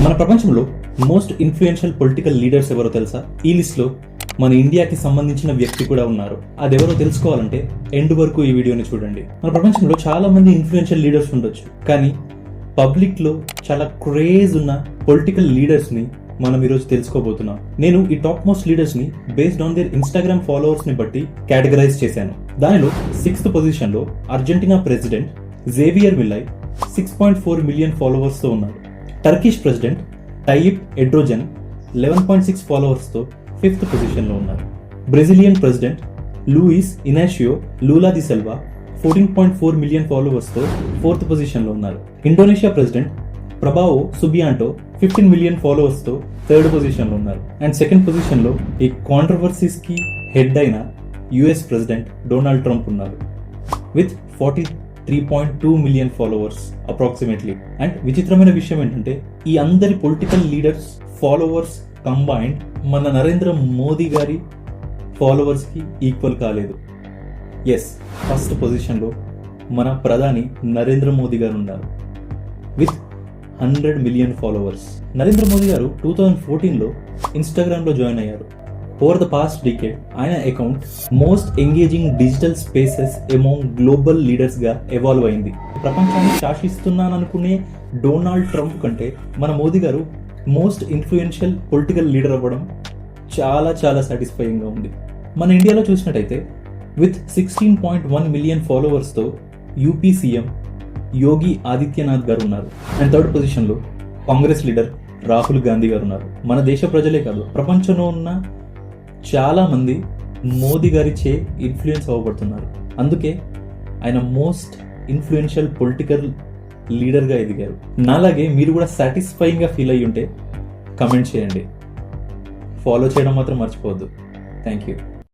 మన ప్రపంచంలో most influential political leaders ఎవరో తెలుసా? ఈ లిస్ట్ లో మన ఇండియాకి సంబంధించిన వ్యక్తి కూడా ఉన్నారు. అదెవరో తెలుసుకోవాలంటే ఎండ్ వరకు ఈ వీడియోని చూడండి. మన ప్రపంచంలో చాలా మంది ఇన్ఫ్లుయెన్షియల్ లీడర్స్ ఉండొచ్చు, కానీ పబ్లిక్ లో చాలా క్రేజ్ ఉన్న పొలిటికల్ లీడర్స్ ని మనం ఈరోజు తెలుసుకోబోతున్నాం. నేను ఈ టాప్ మోస్ట్ లీడర్స్ ని based on their Instagram followers ని బట్టి కేటగరైజ్ చేశాను. దానిలో 6th పొజిషన్ లో Argentina president Javier Milei 6.4 million followers తో ఉన్నారు. Turkish president Tayyip Erdogan 11.6 followers తో 5th పొజిషన్ లో ఉన్నారు. Brazilian president Luis Inacio Lula da Silva 14.4 million followers తో 4th పొజిషన్ లో ఉన్నారు. Indonesia president Prabowo Subianto 15 million followers తో 3rd పొజిషన్ లో ఉన్నారు. అండ్ 2nd పొజిషన్ లో ఈ కాంట్రవర్సీస్ కి హెడ్ అయిన యుఎస్ ప్రెసిడెంట్ డొనాల్డ్ ట్రంప్ ఉన్నారు with 43.2 million followers approximately. And విచిత్రమైన విషయం ఏంటంటే ఈ అందరి పొలిటికల్ లీడర్స్ ఫాలోవర్స్ కంబైన్డ్ మన నరేంద్ర మోదీ గారి ఫాలోవర్స్ కి ఈక్వల్ కాలేదు. ఎస్, 1st పొజిషన్ లో మన ప్రధాని నరేంద్ర మోదీ గారు ఉన్నారు with 100 million followers. Narendra Modi గారు 2014 లో ఇన్స్టాగ్రామ్ లో జాయిన్ అయ్యారు. ఓవర్ ద పాస్ట్ డికేడ్ ఆయన account most engaging digital spaces among global leaders గా ఎవాల్వ్ అయింది. ప్రపంచాన్ని శాసిస్తున్నాననుకునే డొనాల్డ్ ట్రంప్ కంటే మన మోదీ గారు మోస్ట్ ఇన్ఫ్లుయెన్షియల్ పొలిటికల్ లీడర్ అవ్వడం చాలా చాలా సాటిస్ఫైయింగ్ గా ఉంది. మన ఇండియాలో చూసినట్టయితే విత్ 16.1 మిలియన్ ఫాలోవర్స్ తో యూపీ సీఎం యోగి ఆదిత్యనాథ్ గారు ఉన్నారు. అండ్ 3rd పొజిషన్ లో కాంగ్రెస్ లీడర్ రాహుల్ గాంధీ గారు ఉన్నారు. మన దేశ ప్రజలే కాదు, ప్రపంచంలో ఉన్న చాలా మంది మోదీ గారిచే ఇన్ఫ్లుయెన్స్ అవ్వబడుతున్నారు. అందుకే ఆయన మోస్ట్ ఇన్ఫ్లుయెన్షియల్ పొలిటికల్ లీడర్గా ఎదిగారు. నాలాగే మీరు కూడా సాటిస్ఫైయింగ్గా ఫీల్ అయ్యి ఉంటే కమెంట్ చేయండి. ఫాలో చేయడం మాత్రం మర్చిపోవద్దు. Thank you.